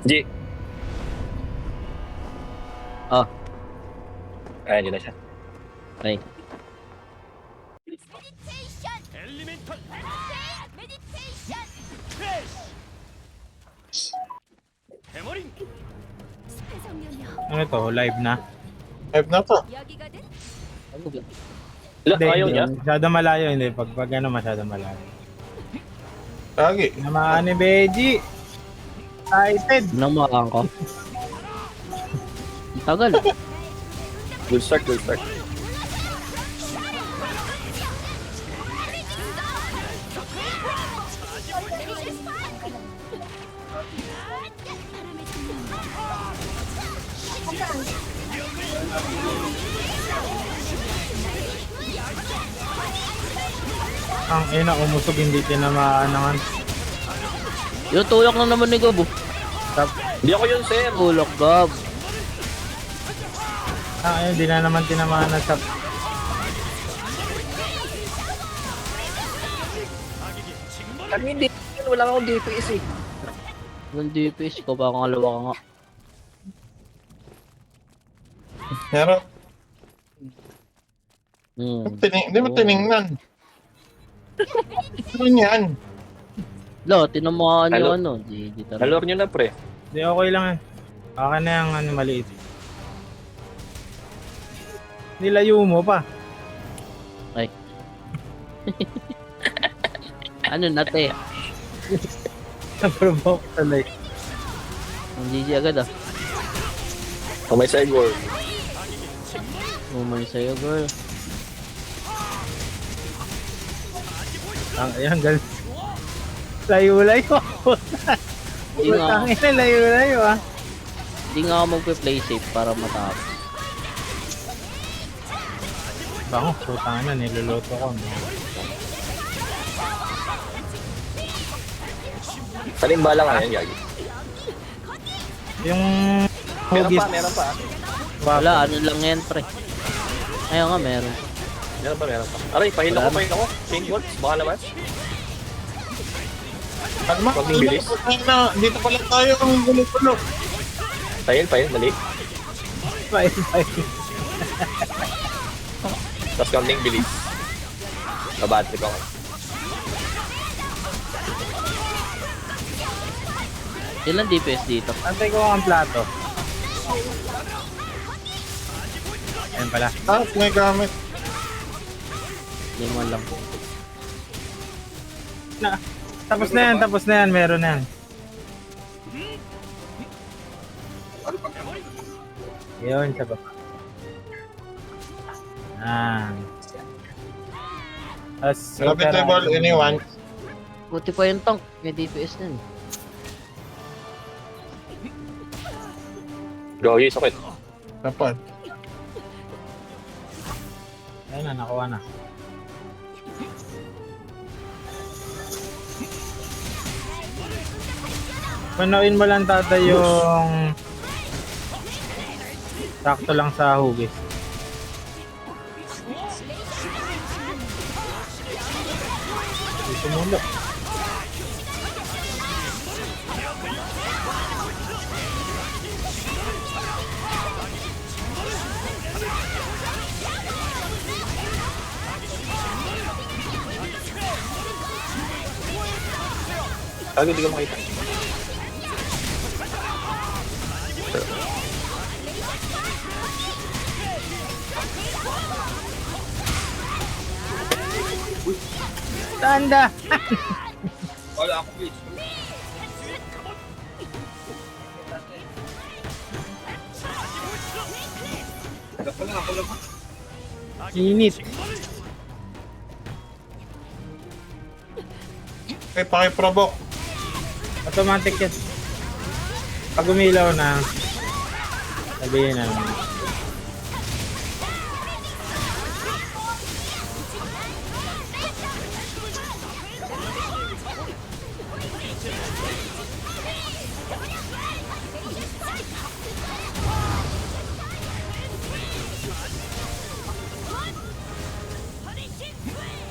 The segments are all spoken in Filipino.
G. Oh, Ayan, yun na siya. okay. Ano to? Live na? Live na to. Ano ba? Ayaw hindi. niya. Masyado malayo, hindi. Pag ano, masyado malayo. Lagi. Namaan ni Beji. Excited. Namaan ko. Ang tagal. Good start, good start. Ang ina, umusog, hindi tinamaan naman. Yung tulak na naman ni Gabo. Hindi ako yun, sir. Tulak, Gab. Ang ina, hindi na naman tinamaan na sa... Kami hindi. Wala akong DPS eh. Yung DPS ko, baka kalawa ka nga. Pero, hindi mo Oo. tinignan. Ano yan? Lo, tinamaan Hello? yung ano. Di tara. Nalor nyo na, pre. Hindi, okay lang eh. Akin na yung ano, maliit. Nilayo mo pa. Ay. Ano na, te? Na-provoke tuloy. Ang GG agad ah. Kung may Sigor. Umay sa'yo, girl. Ang ayan, gal. Layo-layo. Hindi nga, Ang ina, layo-layo ah. hindi nga ako magpe-play safe para matapos. Bango, putang na, niluluto ko. No? Salimbala nga yan, Gagi. Yung... Meron hugis. pa, meron pa. Wala, ano lang yan, pre. Ayaw nga, meron. Meron pa, meron pa. Aray, pahil ako, pahil ako. Chain Bolt, baka naman. Kalma. Huwag mong bilis. Dito pala tayo ang gulo-gulo. Pahil, mali. Fine, fine. Tapos counting bilis. Nabad trip ako. Ilan DPS dito? Antay ko ang plato. Ayan pala. Ah, may gamit. 5 lang. Na, tapos na yan, meron na yan. Yun, sa baba. Tapos, Profitable anyone. Buti pa yung tank. May DPS na yun. Gogi, sakit. Dapat. Ayun na, nakuha na. Panoin mo lang tatay yung sakto lang sa hugis. Tumulo. Gagi, hindi ko makita. Tanda! Wala ako, please. Init. Okay, pakiprovoke. Automatic yan. Pag umilaw na, sabihin na lang.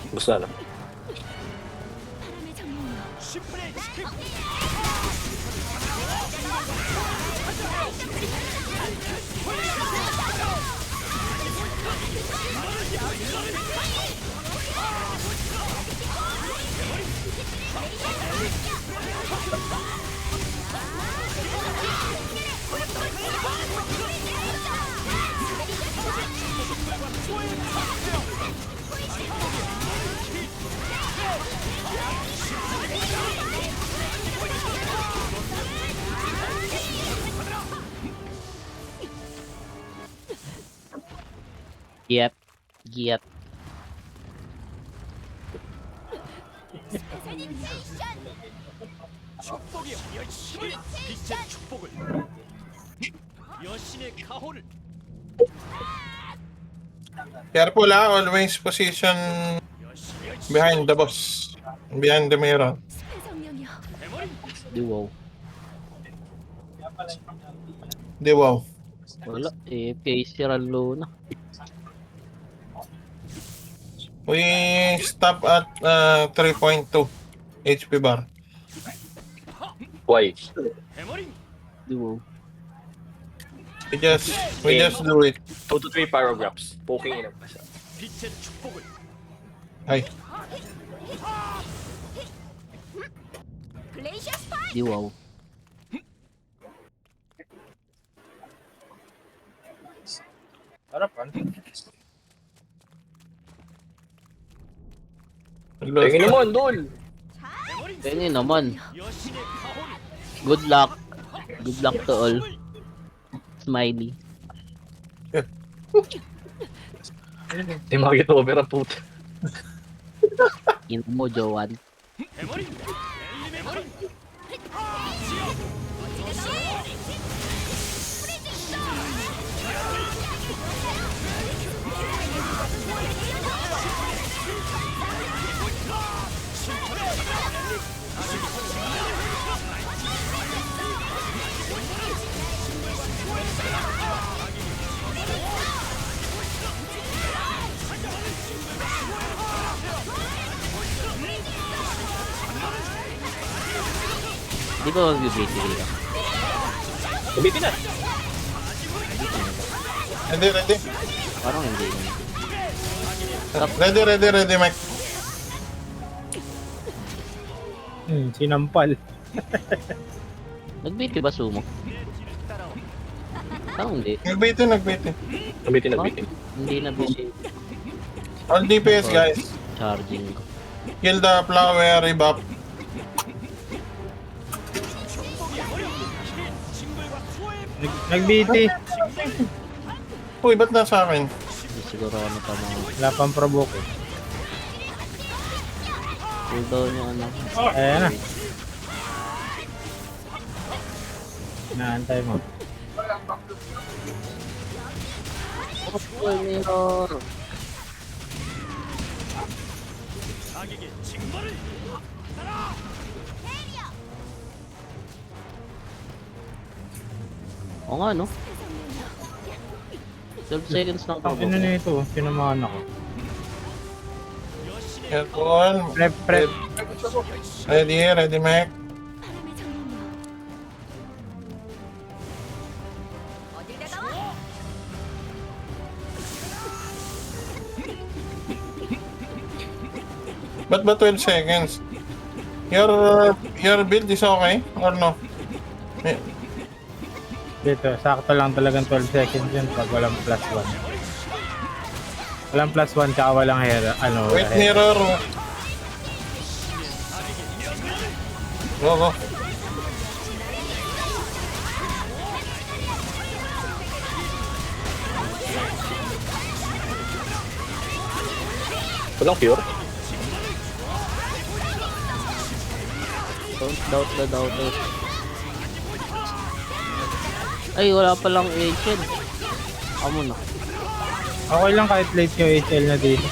Basta na. Yep. Yep. 축복이여 열심히 빛의 축복을 여신의 가호를 Careful ha, always position behind the boss. Behind the mirror. Di wow. Di wow. Wala. AFK si Ranlo na. We stop at 3.2 HP bar. Why? 해머링 Di wow. We just do it. 2 to 3 paragraphs. Poking in ang basa. 빛의 축복을 Ay, Di wow. Harapan. Tingin naman, Dol. Tingin naman. 여신의 가호를 Good luck. Good luck to all. Smiley. Hindi makikita over ang puta. Ino mo, Jowan. 해머링 엘리멘탈 Di ba mag-BT dito? Ubitin na. ready. Parang hindi. Ready, Mike. Sinampal. Nag-BT ba sumo? Parang hindi. Nagbitin. Ubitin. Hindi na BT. All DPS guys. Charging ko. Kill the flower rebuff. Nag-BT. Uy, ba't nasa akin? Hindi siguro ano pa mga Wala pang provoke eh. cooldown yung ano. Ayan na. Naantay mo. 자객의 징벌을 Oo nga no. 12 seconds lang Ang ina na ito, sinamahan ako. Careful. Prep. Ready, Mike. Ba't ba 12 seconds? Your build is okay or no? Eh, Dito, sakto lang talagang 12 seconds yun pag walang plus 1. Walang plus 1 tsaka walang hero, Wait, hero. mirror. Go. Walang cure. Don't doubt the doubter. Ay, wala palang ancient. Amo na. Okay lang kahit late yung HL na dito.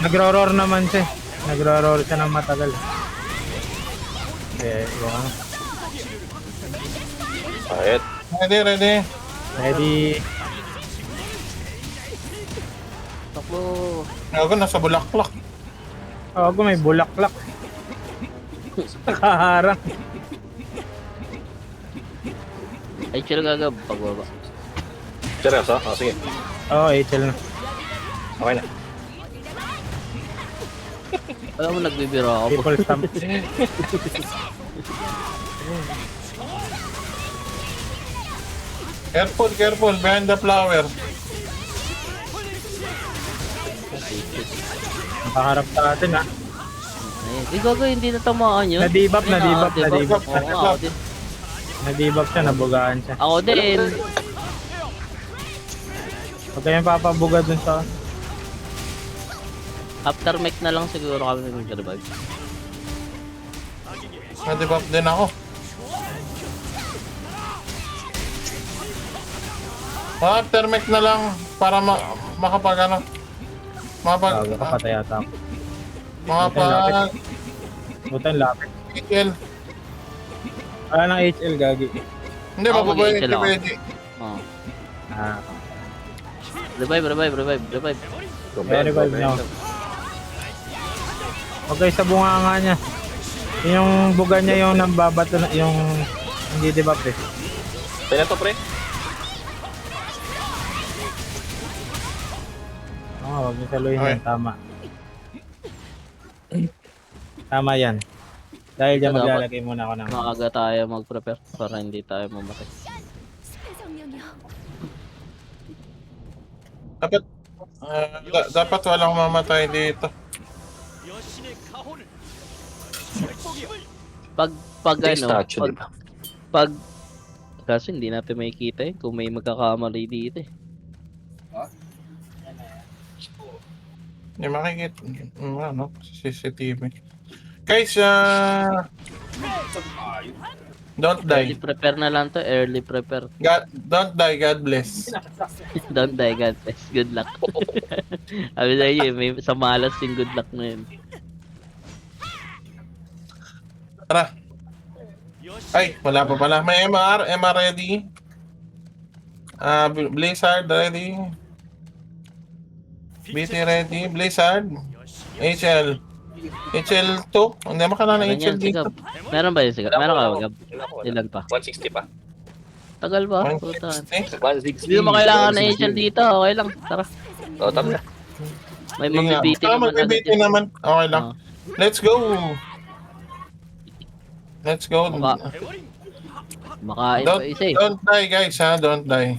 Nagro-roar naman siya. Nagro-roar siya ng matagal. Yan. Kahit. Ready. Ready. Takbo. Ako, nasa bulaklak. Oh, may bulaklak. Nakaharang. Ay, chill gagab. Pagbaba. Seryoso? Oh, sige. Oo, HL na. Okay na. Alam mo, nagbibiro ako. Triple stamp. Careful, careful. Behind the flower. Nakaharap sa atin ha. Ayun. Di gago, hindi natamaan yun. Na-debuff, Ayun, na-debuff, debuff. na-debuff. Oo, ako din. Na-debuff siya, nabugaan siya. Ako din. Huwag kayong papabuga dun sa... After mech na lang siguro kami mag-revive. Na-debuff din ako. Aftermech na lang para makapag ano. Gago, kapatay yata ako. Makapag Butan lapit. HL. Wala nang HL, gagi. Hindi, Ako mababa yung mag-HL ako. pwede. Oh. Ah, Revive. very good now. Huwag kayo sa bunganga niya. Yung buga niya yung nambabato na, yung hindi debuff eh. Tayo na to, pre. Oo, huwag niyo saluhin Okay. yan, tama. Tama yan. Dahil dyan Dapat- maglalagay muna ako ng... Maaga tayo mag-prepare para hindi tayo mamatay. Dapat, dapat walang mamatay dito. 여신의 가호를 축복이여. Pag May ano, statue, di ba? pag kasi hindi natin makikita eh kung may magkakamali dito eh. Hindi makikita. Ano, CCTV. Guys, don't Early die. prepare na lang to, early prepare. Don't die, God bless. Don't die, God bless. Good luck. Sabi sa iyo, may sa malas yung good luck na yun. Tara. Ay, wala pa pala. May MR ready. Blizzard ready. BT ready. Blizzard. HL. HL2. Hindi makala na Meron HL yan, dito. sigab. Meron ba yun, sigab? Meron ka, Gab? Ilan pa? 160 pa. Tagal ba? Puta. 160. 160. Hindi mo kailangan na HL dito. Okay lang. Tara. Oo, tama. May mabibitin naman agad magbibiti yan. naman. Okay lang. Oo. Let's go. Let's go. Makain pa isa eh. Don't die guys ha. Don't die.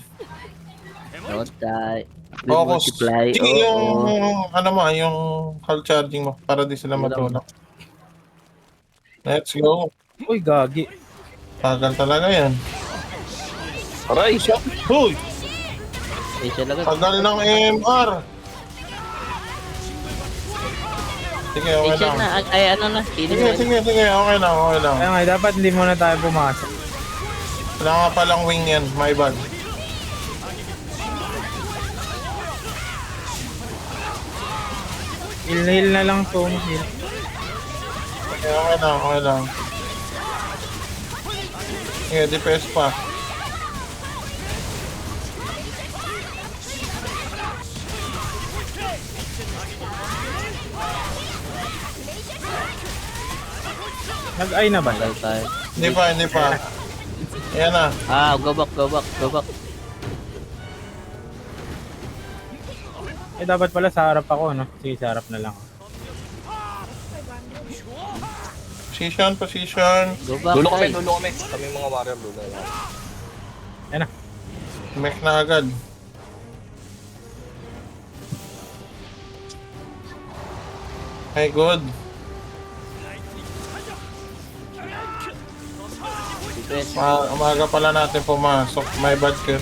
Don't die. Good Focus. multiply. Sige yung Oo. ano mo, yung call charging mo para di sila matulog. Let's go. Uy, gagi. Tagal talaga yan. Aray! Uy! HL agad. Tagal ng MR. Sige, okay HL lang. na. Ay, ano na. Healing Sige, na. sige, sige. Okay lang, okay lang. Kaya nga, dapat hindi muna tayo pumasok. Wala nga palang wing yan. My bad. Heal na lang to. Heal. Okay lang, okay lang. Sige, DPS pa. Nag-ay na ba? Tagal tayo. Hindi pa, hindi pa. Ayan na. Ah, go back. Eh, dapat pala sa harap ako, no? Sige, sa harap na lang. Position. Go back, Dulo kami, guys. dulo kami. Kami mga warrior, dulo lang. Ayan na. Mech na agad. Hey, good. Defense. Umaga pala natin pumasok. My bad ka.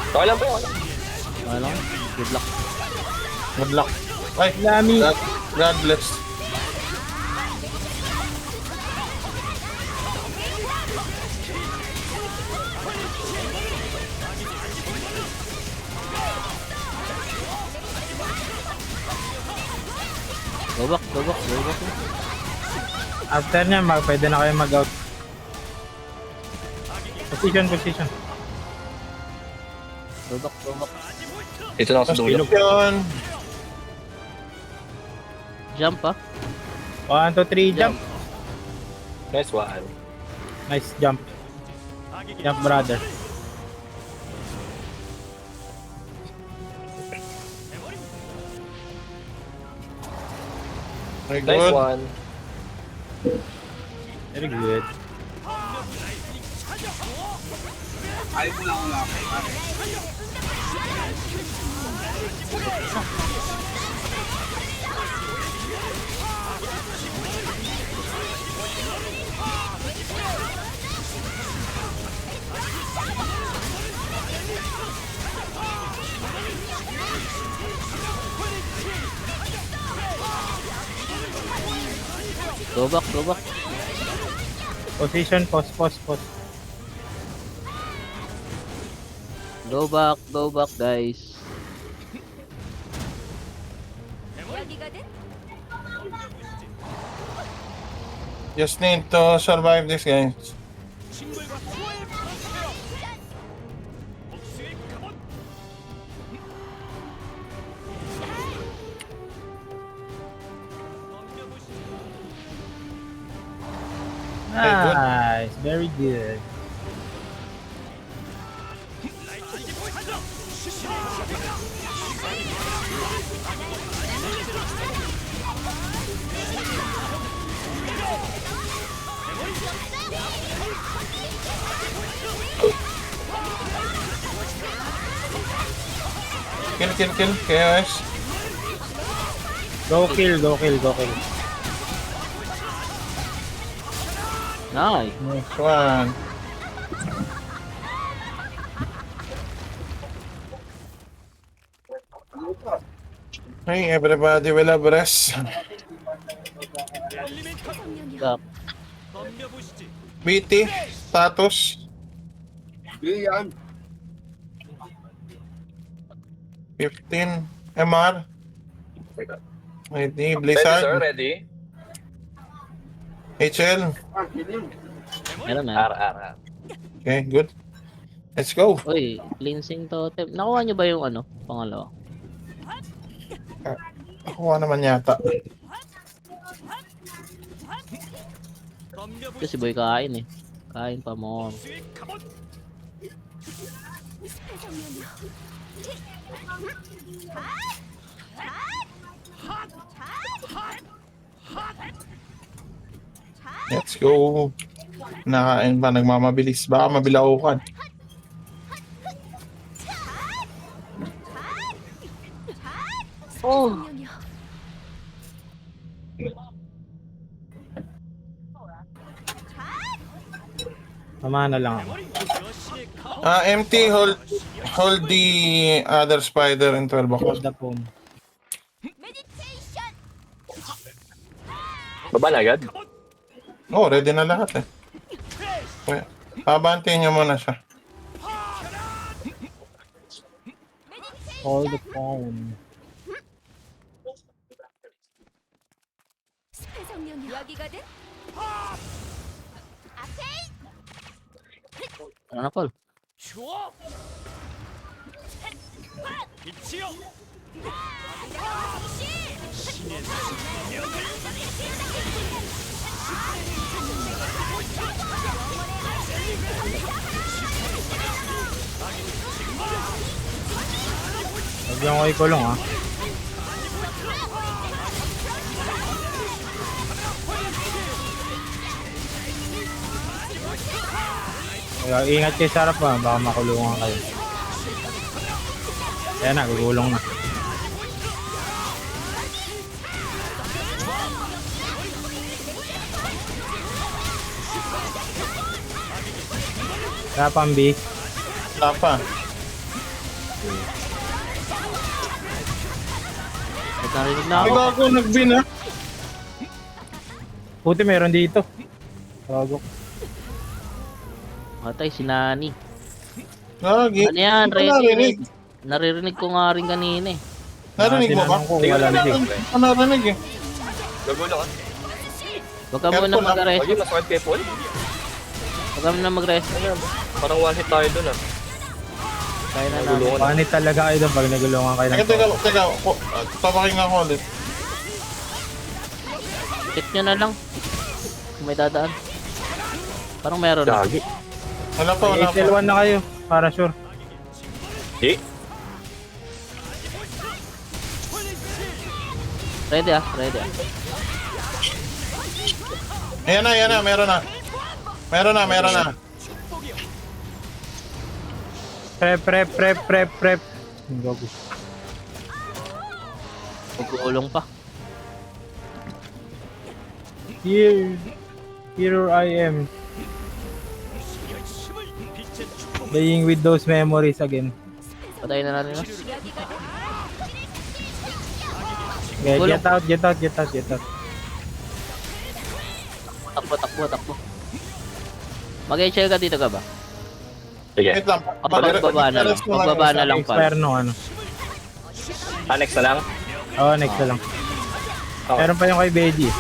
Okay lang po, okay lang. Ano? Good luck. Good luck. Ay, Lami. God bless. Go back. After niya, pwede na kayo mag-out. Position. Go back. Ito na ako sa dulo. Position. Jump ah. 1, 2, 3, jump. Nice one. Nice jump. Jump, brother. Very Nice good. one. Very good. Go back, go back. Position, pause, pause, pause. Go back, guys. Just need to survive this game. 친구들과 소화에 불러주세요. 복수의 갑옷. 덤벼보시죠. Nice. Very good. 라이트 가자. Kill, kill, kill. KOS. Go kill, go kill, go kill. Nice. Nice one. Hey, everybody will have rest. Back. 덤벼보시지. BT, status. 15. MR. Ready, Ready, sir. Blizzard. Ready? HL. Meron na. R. Okay, good. Let's go. Uy, cleansing totem. Nakuha nyo ba yung ano? Pangalawa? Nakuha naman yata. 덤벼보시지. Kasi boy kain eh. Kain pa mo. 복수의 갑옷. Let's go. Nakain pa, nagmamabilis. Baka mabilaukan. Oh! Tama na lang ako. 여신의 가호. MT, hold the other spider in 12 o'clock. Hold the phone. Baba na agad? Oh, ready na lahat eh. Kaya, pabantayin nyo muna siya. Hold the phone. 여기거든. Ano na, Paul? 주어. 빛이여. 신의 Huwag yung ko ikulong ha. Kaya ingat kayo sa harap ha, baka makulungan kayo. Ayan na, gugulong na. Kaya pang B. Wala pa. Ba't narinig na Ay, ako? bago nag-bin ha. Puti meron dito. Bago. Matay si Nani. Lagi. Ano yan? Hindi ko narinig. Ready? Naririnig ko nga rin kanina eh. Narinig mo ba? Tinanong ko kung wala na siya. Hindi ko narinig eh. Gagulo ka. Huwag ka muna Careful, ah. mag-rest. Huwag yung masakit kay Paul. Huwag ka muna mag-rest. Ano yan? Parang one hit tayo dun ah. Kaya na namin. Nagulungan. Panit talaga kayo doon pag nagulungan kayo ng Teka, teka. Papaking ako ulit. Check nyo na lang. Kung may dadaan. Parang meron na. Gagi. Wala pa, wala pa. SL1 na kayo, para sure. Di. Ready ah, ready ah. Ayan na, meron na. Meron na. Prep. Gago. Mag-uulong pa. Here I am. Playing with those memories again. Patayin na natin. Okay, Tulong. get out. Takbo. Mag-HL ka dito ka ba? Sige. Wait lang. Magbaba na lang. Magbaba na lang pa. Expire no ano. Next na lang. Oh, next na lang. Okay. Meron pa yung kay Veggie.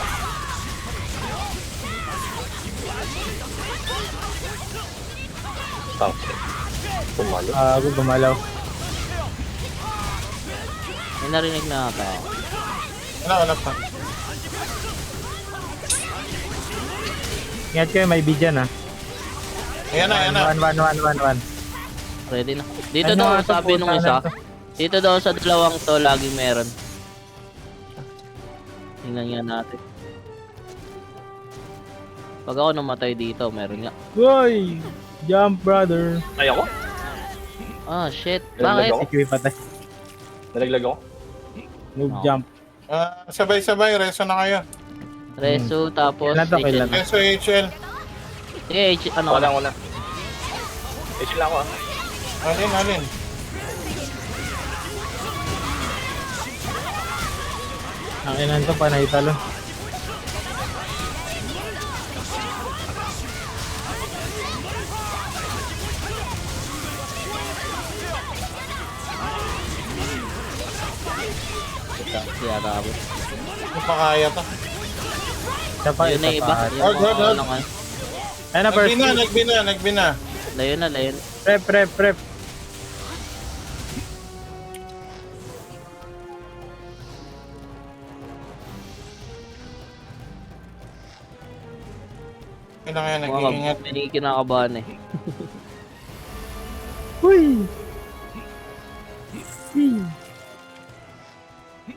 Oh. Pumalo. Gumalaw. May narinig na ata. Wala pa. Ingat kayo, may bidyan ah. Ayan na. 1. Ready na. Dito Ano daw, nga to, sabi nung puta isa. na to. Dito daw sa dalawang to, laging meron. Tingnan nga natin. Pag ako namatay dito, meron nga. Uy! Jump, brother. Ay ako? Ah, shit. Nalaglag Bakit? ako? Si Kiwi patay. Nalaglag ako? Noob No. jump. Sabay-sabay, reso na kayo. Reso, tapos... Kailan to, kailan? Reso HL. Sige, ano Ako ka lang, ako lang. Issue lang ako ah. Alin. Ang inan to, panay talo. Kaya tapos. Hindi pa kaya to. Isa pa, Yun na isa iba. pa. Yung Hold, mga hold. ano nga. Ayun na, first. Nagbina. Layo na. Prep. Kailangan nag-iingat. May kinakabahan eh. Uy!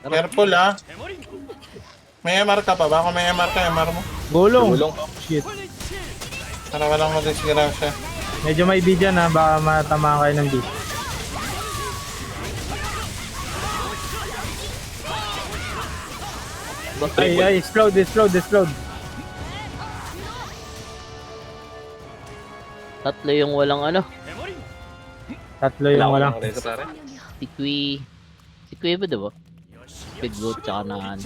Careful ah. May MR ka pa ba? Kung may MR ka, MR mo. Gulong! Gulong. Shit. Para walang madisgrasya. Medyo may bidyan ha, baka matamaan kayo ng beat. Ay, explode. Tatlo yung walang ano. Tatlo yung walang. Reso pare. Si Kui ba diba? Speedboat tsaka naan.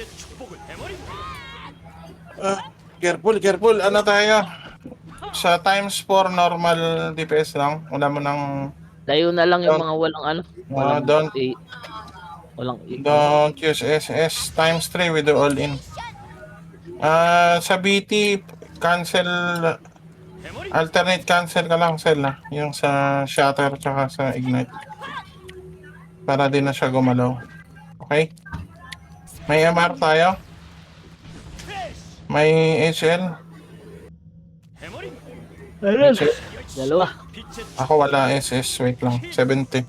Careful. Ano tayo? Sa times 4 normal DPS lang. Wala mo nang... Layo na lang yung mga walang ano. don't- Walang Don't use SS. Times 3 with the all-in. Sa BT, cancel... Alternate cancel ka lang, Sel. Yung sa shatter tsaka sa ignite. Para din na siya gumalaw. Okay? May MR tayo. May HL. HL. dalawa. Ako wala SS. Wait lang. 70.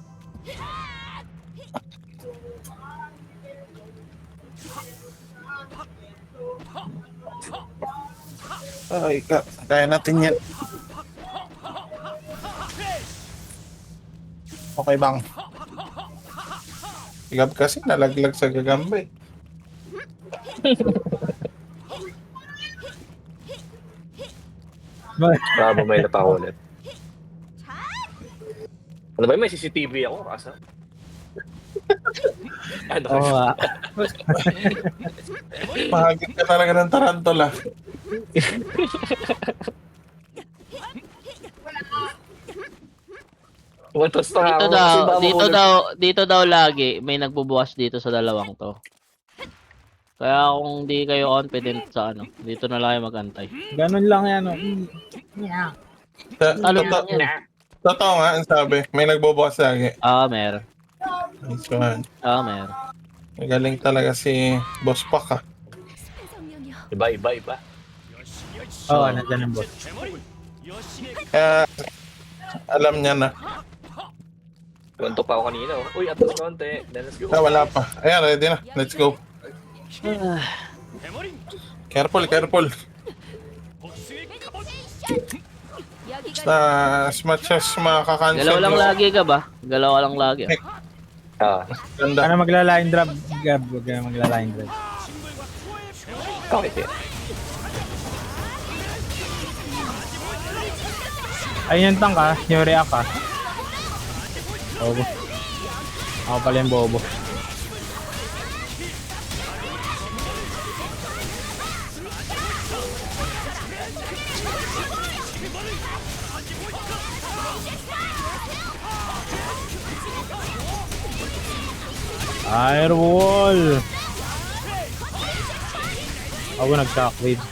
Ay, kaya natin yan. Okay bang? Gab kasi nalaglag sa gagambay. Bravo, may napaka ulit. Ano ba yun? May CCTV ako. Asa? Ano Oo nga. Mahagit ka talaga ng tarantula. Umatos na Dito ako. daw, Kasi baka dito mahulog. daw, dito daw lagi may nagbubukas dito sa dalawang to. Kaya kung di kayo confident sa ano, dito na lang kayo magantay. Ganun lang yan. Oh. Talo lang yan. Totoo nga, ang sabi. May nagbubukas lagi. Ah, meron. Nice one. Ah, meron. Magaling talaga si Boss Pak ah. Iba. Oo, nandyan ang boss. Kaya, alam niya na. Ganto pa ako kanina. Oh. Uy, atas konti. Then let's go. Wala pa. Ayan, ready na. Let's go. Careful. Basta, as much as makakancel. Galaw lang lagi ka ba? Galaw ka lang lagi. Ganda. Sana magla-line drop, Gab. Huwag ka magla-line drop. Okay, sige. Ayun yung tank yung react Bobo. Ako pala yung bobo. Firewall! Ako nag-shockwave.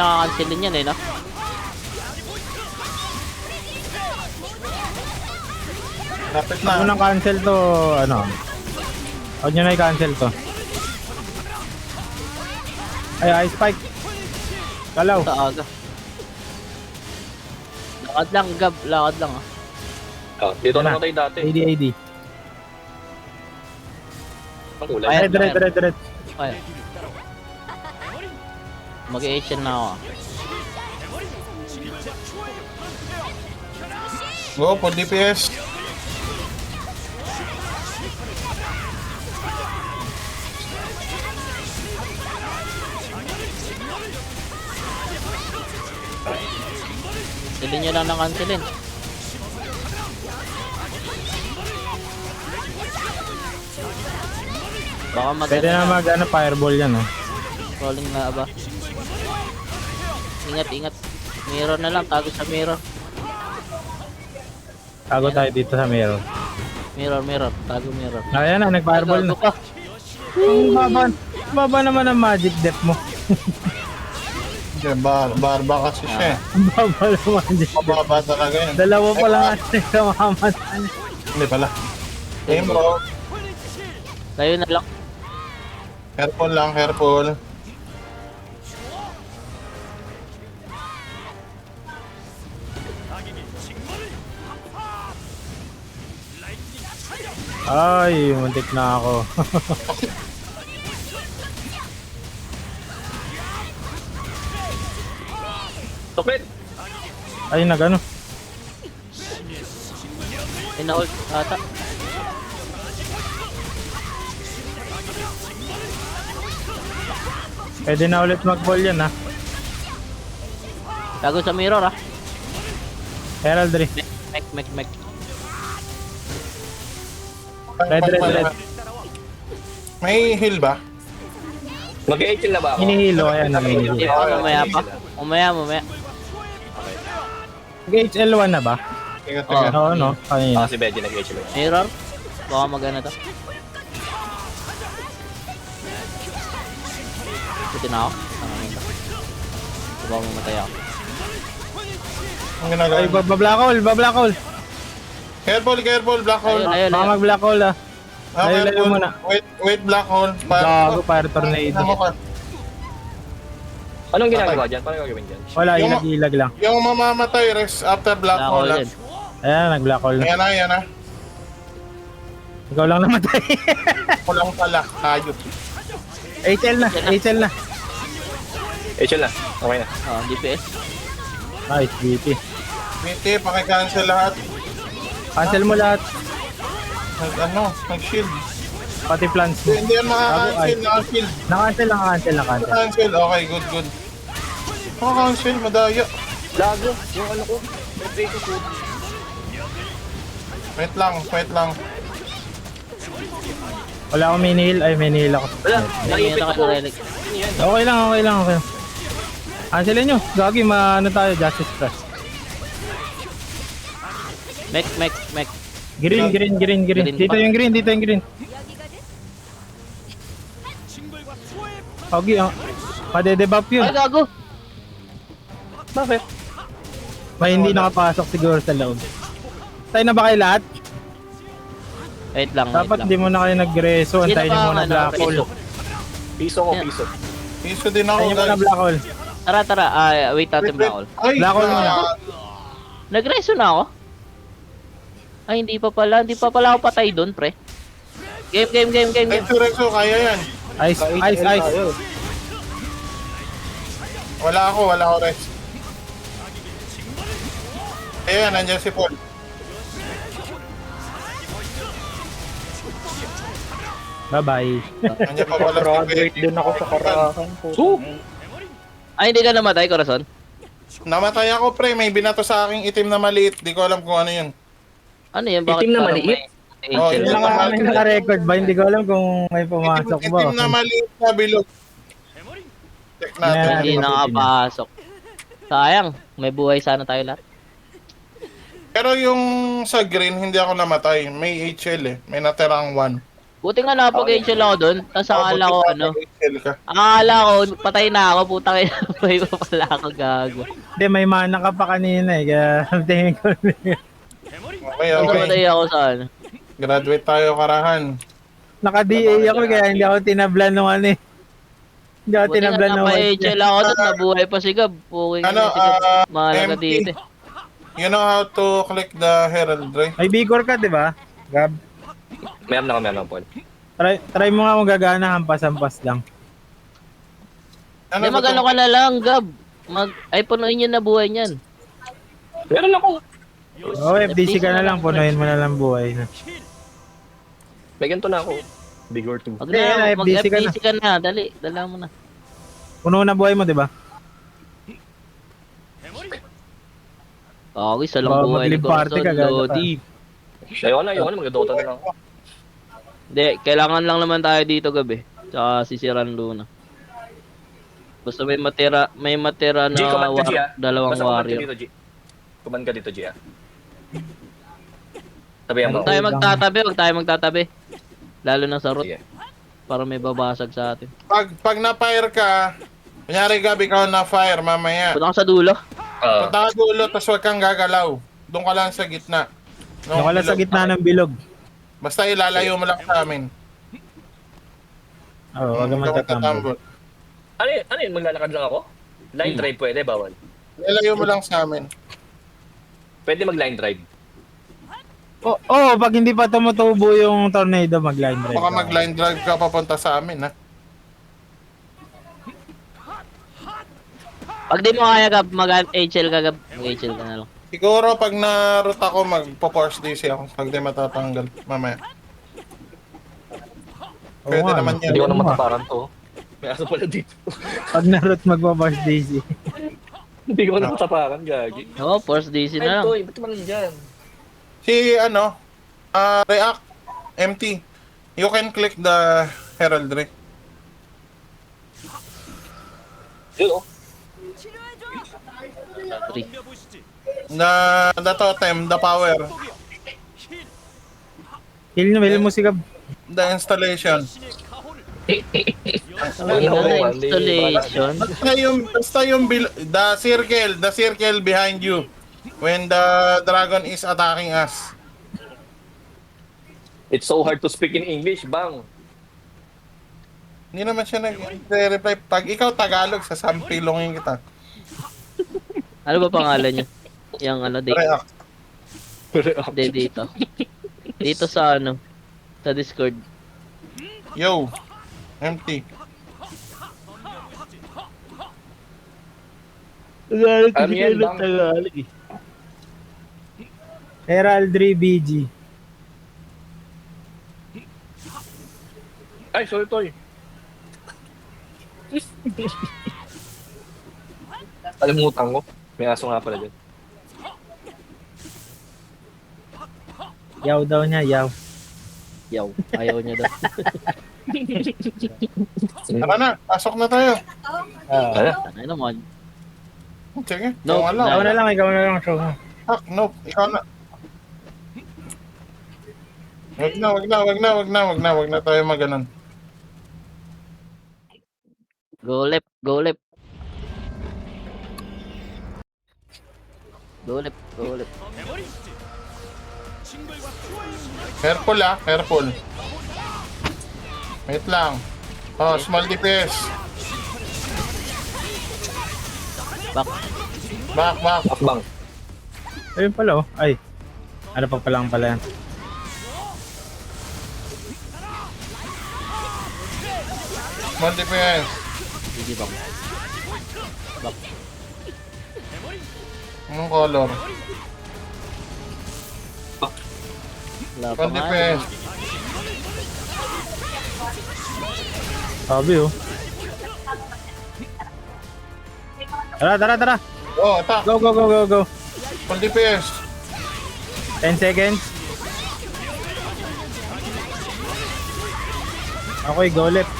Nakakancel din yan no? Lapit Huwag mo na. nang cancel to, Huwag nyo na i-cancel to. Ay, ice spike. Kalaw. Sa aga. Lakad lang, Gab. Lakad lang Dito Yan na. naman tayo dati. AD. Ang kulay. Ay, Red. Ay. Mag-Asian na ako. Go, for DPS. Cancelin nyo lang ng cancelin. Baka Pwede na fireball yan, Rolling na ba? Ingat. Mirror na lang. Tago sa mirror. Tago tayo dito sa mirror. Mirror. Tago mirror. Ayan na, nag-fireball na. Tago ka. Ang baba naman ang magic depth mo. Barba kasi siya. Ang baba ng magic depth. Mababa talaga yun. Dalawa pa lang natin sa makamatay. Hindi pala. Aim bro. Tayo na lang. Careful. Ay, muntik na ako. Tupit! Ay, Ina-ult ata. Pwede na ulit mag-ball yan, Tago sa mirror, Heraldry. Mek. Red. May heal ba? Mag-8 na ba ako? Hinihilo, ayan na Hindi hinihilo. pa, mamaya pa. Mamaya. HL1 na ba? Tiga. Oo, no? Kanina. Si Benji nag-8 na. Mirror. Baka magana to. Buti na ako. Baka mamatay ako. Ang ginagawa. Ay, ba-black hole. Careful, black hole. Ayun. Baka mag-black hole, Layo Careful. muna. Wait, black hole. Gago, fire tornado. Anong ginagawa dyan? Paano gagawin dyan? Wala, ilag lang. Yung mamamatay, rest after black hole. Black hole yun. Ayan, nag-black hole na. Ayan na. Ikaw lang namatay. Kulang pala. Hayop. HL na. 8 na. Okay na. DPS. Nice, BT. BT, paki-cancel lahat. Cancel mo lahat. Nag-shield. Pati plants mo. Hindi yan makaka-cancel, naka-shield. Nakancel. Cancel, okay, good. Cancel, madaya. Lago. Yung ano ko. May play ko food. Wait lang. Wala akong mini heal. Ay, mini heal ako. Wala. May Naipit ka ako. na relic. Okay lang. Cancelin nyo. Gagi, tayo. Justice Crush. Mek. Green. Green Dito pa. yung green. Gagi, pade-debuff yun. Ay, gago. Bakit? May hindi nakapasok siguro sa loob. Tayo na ba kayo lahat? Wait lang, wait Dapat lang. di mo na kayo nag-reso. Sino Antayin ba nyo ang muna ano, black hole. reso? Piso ko, piso. Piso din ako, Antayin nyo muna guys. black hole. Tara. Wait natin Black Hole. Ay, Black hole muna. Nag-reso na ako? Ay, hindi pa pala ako patay doon, pre. Game. Reso, kaya yan. Ice. Wala ako rest. Ayan, nandiyan si Paul. Bye-bye. Nandiyan pa pala si Graduate din ako sa Karakan po. Ay, hindi ka namatay, Corazon? Namatay ako, pre. May binato sa aking itim na maliit. Di ko alam kung ano yun. Ano yan? Bakit Itim na parang maliit? may Oh, angel? yun lang. May naka-record ba? Hindi ko alam kung may pumasok ba. Itim na maliit na bilog. Check natin. Yeah. Hindi nakapasok. Sayang, may buhay sana tayo lahat. Pero yung sa green, hindi ako namatay. May HL eh. May natirang 1. Buti nga napag-angel ako doon. Tapos akala ko HL ka. akala ko patay na ako. Putang ina, may pa pala ako gago. Hindi, may mana ka pa kanina eh. Kaya tingin ko. Okay. Namatay ako sa ano. Graduate tayo, Karahan. Naka-DA ako kaya hindi ako tinablan nung ano eh. Hindi ako Buti nga tinablan nung napa-angel ako doon. Nabuhay pa si Gab. Puking Ano, si Gab. Mahalaga MP. dito. You know how to click the heraldry? May Bigor ka, di ba? Gab. Meron ako, Paul. Try mo nga kung gagana, hampas-hampas lang. Hindi, ba mag-ano to? ka na lang, Gab. Ay, punuin yun na buhay niyan. Meron ako. Oo, FDC ka na lang, punuin mo na lang buhay. May ganito na ako. Big or two. Wag Hindi, na, FDC ka na. mag-FDC ka na. Dali, dala mo na. Puno na buhay mo, di ba? Okay, isa lang Baka buhay ni mag-live party ka, Corazon. gago ka. Lodi. Ayoko na, mag-dota na lang ako. Hindi, kailangan lang naman tayo dito, Gab eh. Tsaka sisiran Luna. Basta may matira na G, command ka, G, ah. dalawang Basta command ka warrior. dito, G. Command ka dito, G, ah. Sabihan mo. Huwag tayo magtatabi. Lalo na sa root. Sige. Para may babasag sa atin. Pag na-fire ka, kunyari Gab, ikaw na-fire mamaya. Punta ka sa dulo. Punta ka dulo, tapos huwag kang gagalaw. Doon ka lang sa gitna. Yung ka lang sa gitna ng bilog. Basta ilalayo mo lang sa amin. Oo, wag kang Huwag kang magtatambol. tatambol. Ano yun? Maglalakad lang ako? Line drive pwede, bawal. Ilalayo mo lang sa amin. Pwede mag-line drive. Oo, pag hindi pa tumutubo yung tornado, mag-line drive. Baka ka. mag-line drive ka papunta sa amin, ha? Pag di mo kaya, Gab, mag-HL ka, Gab. Mag-HL ka na lang. Siguro pag na-root ako, magpo-force DC ako. Pag di matatanggal, mamaya. Oo Pwede nga, naman no? yan. Hindi ko na Oo nga. mataparan to. May aso pala dito. Pag na-root magbabash Daisy. Hindi ko na mataparan, gagi. Oo, force DC Ay, na lang. to, ba't naman dyan? Si, React, empty. You can click the heraldry. Yun, oh. Three. The totem, the power, Heal mo si Gab. the installation. Ang ina na installation. Basta yung the circle behind you when the dragon is attacking us. It's so hard to speak in English, bang. Hindi naman siya nag-reply. Pag ikaw Tagalog, sasampilongin kita. Ano ba pangalan niya? Yung ano, React. dito. Dito sa ano, sa Discord. Yo. Empty. Tagalog Ano yan, bang? Tagalog eh. Heraldry BG. Ay, sorry, Toy. Kalimutan ko. May aso nga pala dyan. Yaw daw niya, yaw. Yaw, ayaw niya daw. Tara na, pasok na tayo. Ano? Ano naman? Sige, No, ikaw lang. Ikaw na lang, show mo. Fuck, no, ikaw na. Wag na tayo maganon. Go left, go left. Gulip, gulip. Careful careful. Wait lang. Oh, small DPS. Back. Back. Akbang. Ayun pala oh. Ay. Ano pa pala ang pala yan? Small DPS. Sige bang. Back. Anong color? Wala pa Small nga. DPS. Sabi oh. Tara. Oh, attack. Go. Small DPS. 10 seconds. Okay, go left.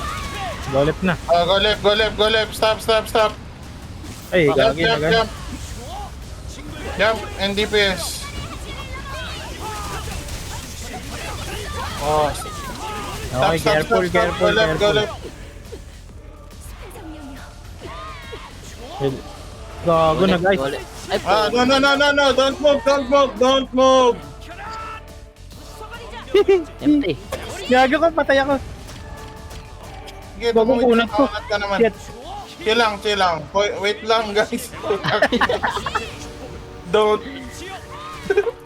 Go left na. Oh, go left. Stop. Ay, Jump, gagi na gagi. Jump, and DPS. Oh, Okay, careful. Go left. Gago na guys. Gulip. Ay, No, don't move. empty. Gago ka, patay ako. Sige, Bago tumuwi kunat ko. ka naman. Shit. Chill lang. Wait lang, guys. Don't.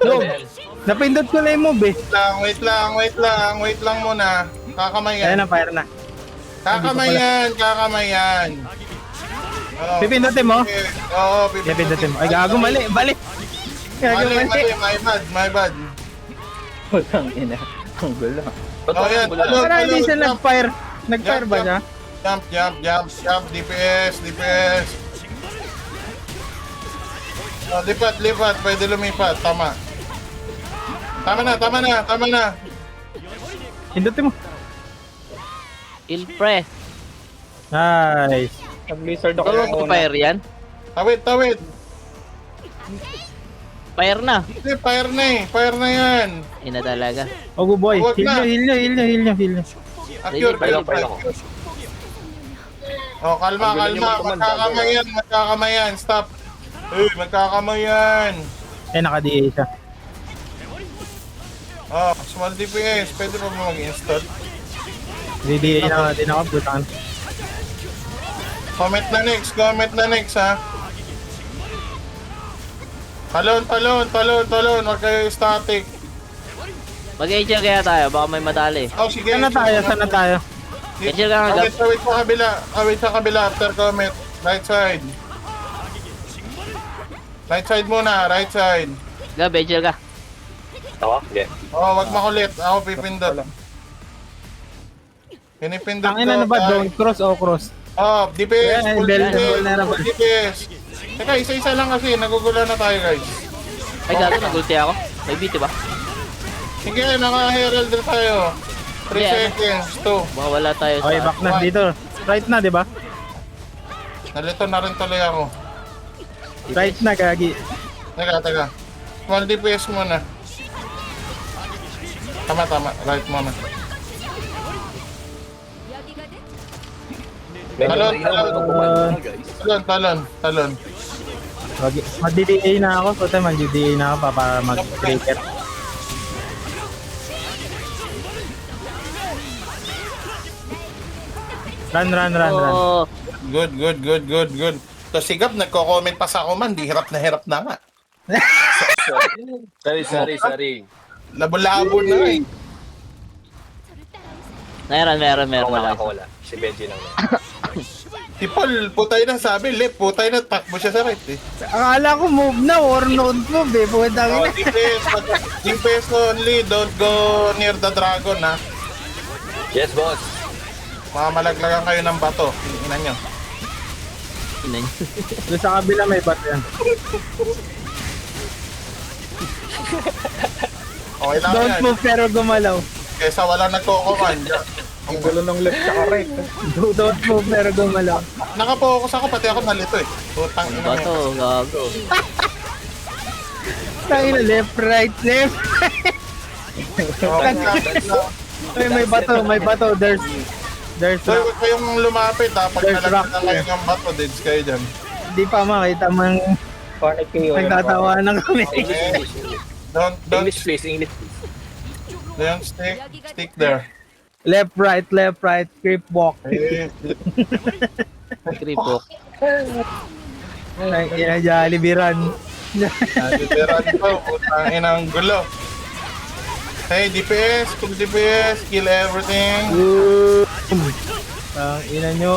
No. Napindot ko na yung move eh. Wait lang muna. Ayan na, fire na. Kakamayan. Oh, Pipindutin mo? Oo, Pipindutin mo. Ay, gago, mali. Balik. Gago, mali. My bad. Putang ina. Ang gulo. Ba't Oh, yan. wala? Para hindi siya nag-fire. Nag-fire ba siya? Jump, DPS. Oh, lipat, pwede lumipat, tama na. Pindutin mo. Ilpre. Nice. Nag-blizzard ako Solo ng to una. fire yan. Tawid. Fire na. Hindi, fire na yan. Ina talaga. Ogo boy. Huwag na. Heal nyo. Acure, Pailang ako. Oh, kalma. Ang gulo niyo Magkakamayan. Stop. Magkakamayan. Eh, naka-DA siya. Oh, small DPS. Pwede pa ba mag-install? DA na din ako, putan. Comment na next, ha? Talon. Huwag kayo static. Mag-HL kaya tayo, baka may madali. Oh, sige. Sana tayo. HL ka nga, Gab. Wait sa kabila. After comment. Right side. Right side muna. Right side. Gab, HL ka. Ako? Sige. Oh, wag makulit. Ako pipindot. Pinipindot Ang ina na ba? Ay. Don't cross o cross? Oh, DPS. Ayan, Full bell- DPS. vulnerable. Full DPS. Teka, isa-isa lang kasi. Nagugulo na tayo, guys. Ay, gago, nagulti ako. May BT ba? Sige, naka-herald na tayo. 3 Hindi, ano? seconds. 2. Baka wala tayo Okay, sa... back na dito. Right na, di ba? Nalito na rin tuloy ako. Right na, gagi. Teka. Small DPS muna. Tama. Right muna. Medyo Talon, mahirap talon. ako kumain, guys. Talon. Mag-DA na ako. Puta, mag-DA na ako para mag-breaker. Run. Oh, Good. So, Sigap, nagko-comment pa sa ako man. Di hirap na nga. Sorry. Labo-labo na eh. meron. Ako wala. Si Benji lang yan. Si Paul, putay na sabi. Left, putay na. Takbo siya sa right eh. Akala ko move na or node move eh. Puta Oh, ka DPS only. Don't go near the dragon, ha. Yes, boss. Mamalaglagan kayo ng bato. Ina nyo. ina niyo. Doon sa kabila may bat yan. Okay lang Don't yan. move pero gumalaw. Kesa wala nagko-command. Ang gulo ng left sa right. Don't move pero gumalaw. Nakapokus ako, pati ako nalito eh. Putang ina Ba nyo. to, gago. Tayo na left, right, left. Okay, Ay, may bato. There's so, huwag kayong lumapit ha. Pag There's nalagyan rock na kayo ng bato, deads kayo dyan. Di pa makita mang Connect kayo. Nagtatawanan kami. English, English, English. Don't English, please. English, please. stick there. Left, right, creep walk. Eh, Kripo. Ay, ina Jollibee run. Naliberan ko, putang inang gulo. Hey, DPS, kung DPS, kill everything. Ang ina nyo.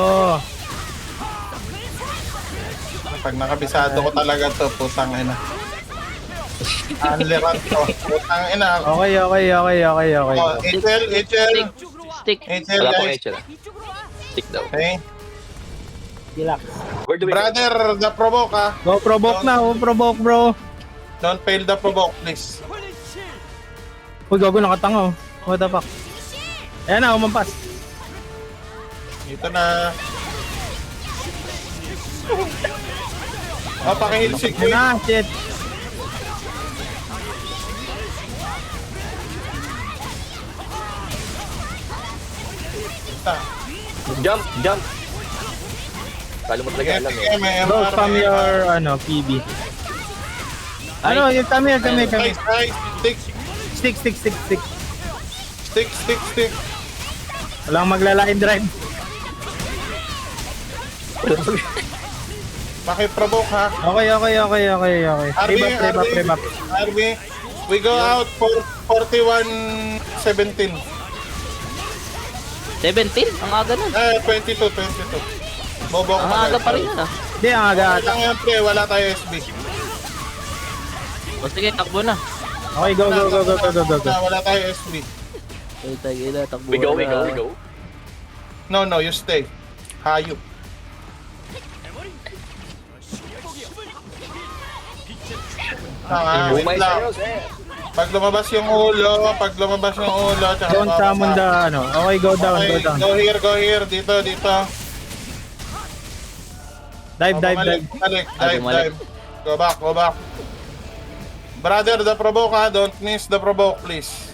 Pag nakabisado ko talaga to, putang ina. Unleran to, putang ina. Okay. Oh, HL, Stick. HL Wala pang guys. HL. Stick daw. Okay. Relax. Where do we go? Brother, the provoke ah. Go provoke na, provoke bro. Don't fail the provoke, please. Uy, gago nakatanga oh. What the fuck? Ayan na, umampas. Dito na. Oh, pakihil si Ayan Queen. na, shit. Jump, jump. Kala mo talaga alam eh. May Bro, MR, spam may your, MR. PB. Ano, yung come here. Nice, nice. Stick. Walang magla-line drive. Pakiprovoke ha. Okay. Remap. RB, we go out for 41-17. 17? Ang aga na. 22. Bobo ko Ang aga pa rin yan ah. Hindi, ang aga ata. Lang yan, pre. Wala tayo SB. O sige, takbo na. Okay, go. Wala tayo SB. Ay, tayo na, takbo We go, na. we go. No, you stay. Hayop. Wait Umay lang. sa'yo, sir. Pag lumabas yung ulo, tsaka Don't summon the, Okay, go down. Okay, go here. Dito. Dive. Bumalik. Bumalik. Go back. Brother, the provoke ha. Don't miss the provoke, please.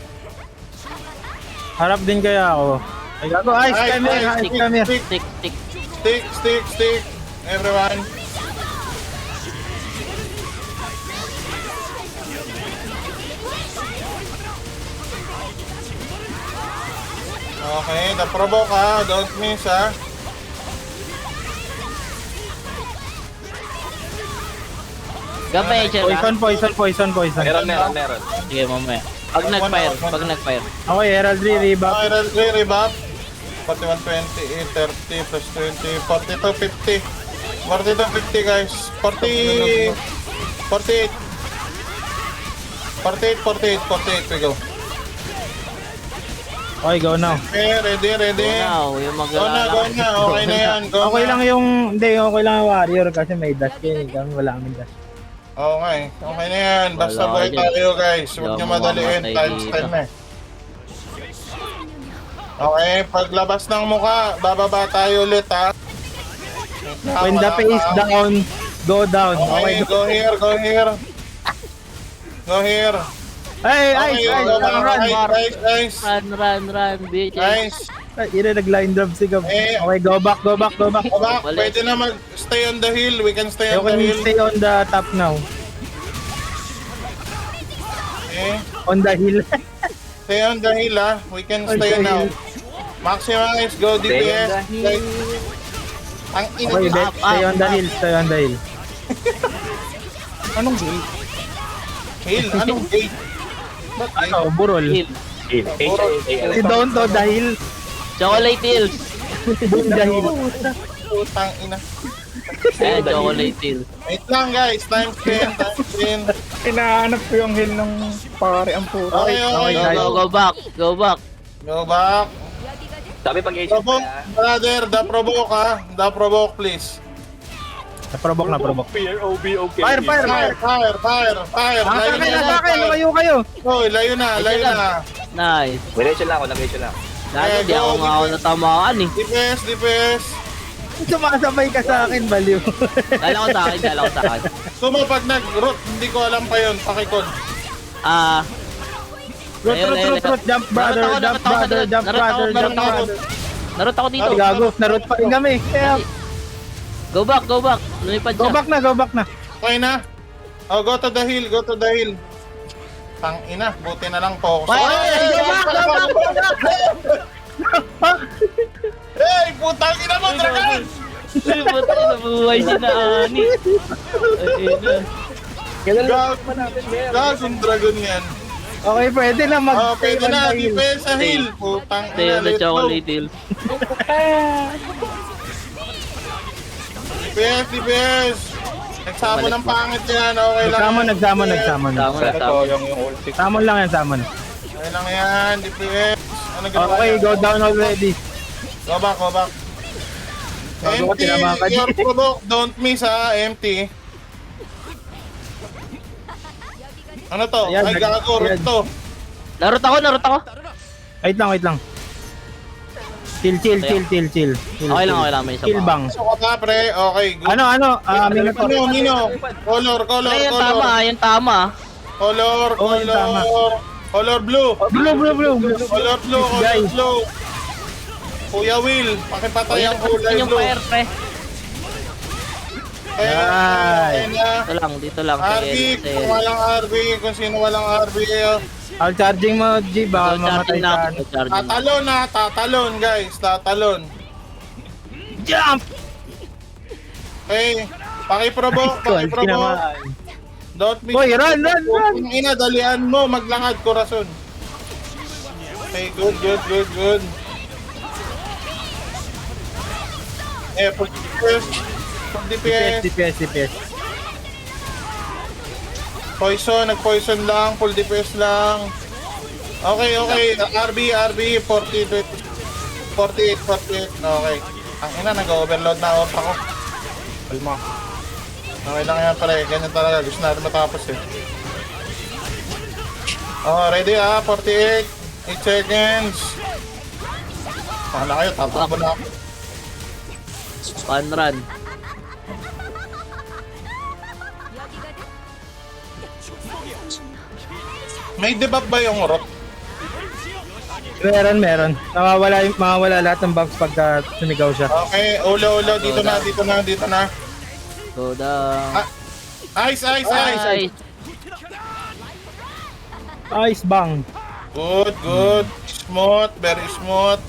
Harap din kaya ako. Ay, gago. Ice, come here. Stick. Stick. Everyone. Okay, the provoke ha. Don't miss ha. Gabay, Echel ah. Poison. Meron. Sige, mamaya. Pag nag-fire. Okay, heraldry, rebound. Viral rebap. 41, 20, 30 plus 20, 42, 50. 42, 50 guys. 48. 48, we go. Okay, go now. Okay, ready. Now, yung Go na. Okay na yan. Go Okay na. lang yung warrior kasi may dash yun. Kami wala kaming dash. Okay na yan. Basta Wala buhay ka dyan. tayo guys. Huwag Hindi nyo ako madaliin. mamamatay Times dito. 10 eh. Okay, paglabas ng muka, bababa tayo ulit ha. When the face down, go down. Okay, Okay, go here. Ay, Okay, run. nice. Run, bitch. Nice. Ay, nag-line drop si Gab. Eh. Okay, go back. Go back. Balik. Pwede na mag-stay on the hill. We can stay You on the can hill. stay on the top now. Okay. On the hill. Stay on the hill ha. We can On stay the now. hill. Maximize. Go DPS. Guys. Ang ina. Okay, Beth, stay on the hill. Anong gate? Hill? Anong gate? Ba't gate? Ano, burol. Hill. Si Don to the hill. Chocolate Hills. Boom the hill. Putang ina. Ayan, Chocolate Hills. Wait lang guys. Time 10. Hinahanap ko yung hill ng pare ang puto. Okay. Go back. Go back. Sabi pag HL Provoke, brother. The provoke ha. The provoke please. Provoke na. Fear, OB, okay. Fire. Akin, kayo. Hoy, layo na. Nice. May HL lang ako, nag-HL lang. Dati di ako nga natamaan eh. DPS. Sumasabay ka sa akin, baliw. Dala ko sa akin. Sumo pag nag-root, hindi ko alam pa yun. Pakikod. Root, jump brother. Narot ako dito. Ay, gago, narot pa rin kami. Kaya, Go back. Lumipad go siya. back na. Okay na. Oh, go to the hill, go to the hill. Tang ina, buti na lang focus. Hey, putang ina mo, Dragon! Ay, buti nabuhay si na Ani. Ayun na. Gagong Dragon yan. Okay, pwede na mag... Oh, pwede na, defense sa hill. Putang Stay ina, on the let's go. chocolate hill. Defense. Nagsamo ng pangit yan, okay lang. Nagsama. Tama na, tama. Sayang yung ulti. Samon lang yan, samon. Okay lang yan, defense. Ano ginawa Okay, niya? go down already. Go back, go back. Bago ko Empty, tinamaan ka your dyan. provoke, don't miss ha, empty. Ano to? Ayan, Ay, gago, ayan. to. Narot ako. Wait lang. Chill. Okay lang, may isa Chill pa. bang. So ka pa, pre. Okay, good. Ano, Minotaur. Mino. Color. Ay, yung tama. Color. Oh, yung tama. Color blue. Blue. Color blue, Guys. blue. Kuya Will, pakipatay ang kulay Yung blue. fire, pre. Ay. Dito lang. RB, kung walang RB, kung sino walang RB, I'll charging mo, G, baka mamatay ka. tatalon guys, tatalon. Jump! Okay, pakiprovoke. Don't miss. Boy, run! Kung inadalian mo, maglangad, korason. Okay, good. Full DPS. DPS. Poison, nag-poison lang, full DPS lang. Okay. RB, 48. Okay. Ang ina, nag-overload na off ako. Kalma. Okay lang yan pala, ganyan talaga. Gusto natin matapos eh. Oh, ready 48. 8 seconds. Paano kayo? Tatakbo na ako. Fun run. May debuff ba yung rot? Meron. Mawawala lahat ng bugs pagka sumigaw siya. Okay, ulo, dito na. Go down. Ice. Ay, Ice bang. Good. Smooth, very smooth.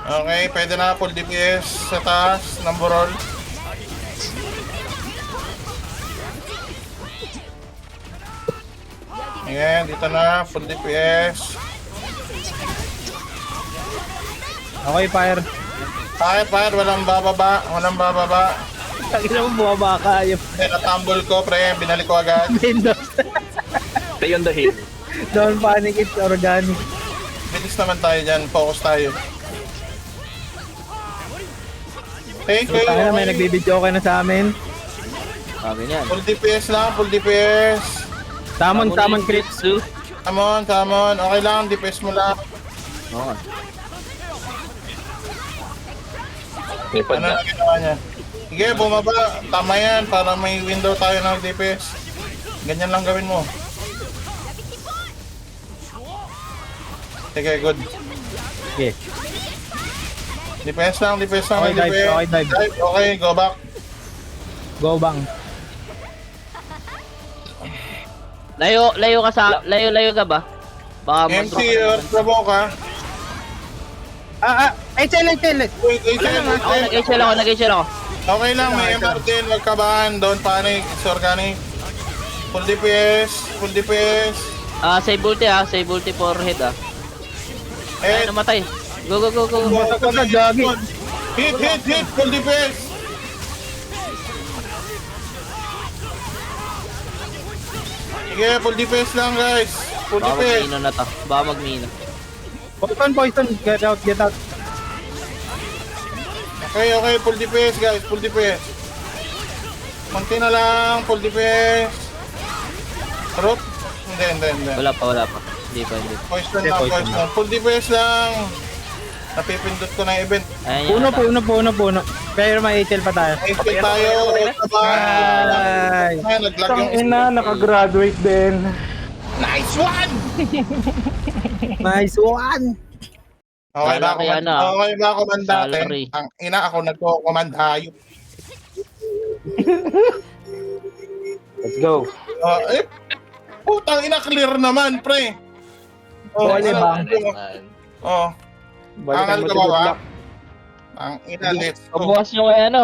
Okay, pwede na full DPS sa taas, number roll. Ayan, dito na, full DPS. Okay, fire. Fire, walang bababa. Tangina mo, bumaba ka. Yung Natambol ko, pre, binalik ko agad. Windows. Stay on the hill. Don't panic, it's organic. Bilis naman tayo dyan, focus tayo. Okay, Tangina, may nagbibideo kayo na sa amin. sabi niyan. full DPS lang, full DPS. Tamon crits. Come on. Okay lang, DPS mo lang. Oo. Lipad Ano na. na ginawa niya? Sige, bumaba. Tama yan, para may window tayo ng DPS. Ganyan lang gawin mo. Sige, good. Okay. DPS lang. Okay, dive. Okay, go back. Go bang. Layo ka ba? Baka MC, provoke ka. HL. Wait, Nag-HL ako. Okay lang, may MR din. Huwag kabahan. Don't panic. It's organic. Full DPS. Save ulti for head Ay, Eh, namatay. Go. Basak ko na, Joggy. hit. Full DPS. Sige, full DPS lang guys. Full Baka DPS. magmino na to. Baka magmino. Poison. Get out. Okay, full DPS guys, full DPS. Konti na lang, full DPS. Root? Hindi. Wala pa. Hindi pa. Poison Hindi, lang, poison poison. Full DPS lang. Napipindot ko na event. Ayan Puno. Pero may HL pa tayo. Exit tayo. Ay. Ay, naglag yung Tangina, nakagraduate din. Nice one! Nice one. Okay ba Lalaki yan, Okay ba ako mandate? Salary. Ang ina ako nagko-command hayop. Let's go. Putang ina, clear naman, pre. Oh, Nice alibang. man, nice man. Oh, Balikan angal mo ka si ba Good ba? Luck. Ang ina, let's go. Pabukas nyo kay ano,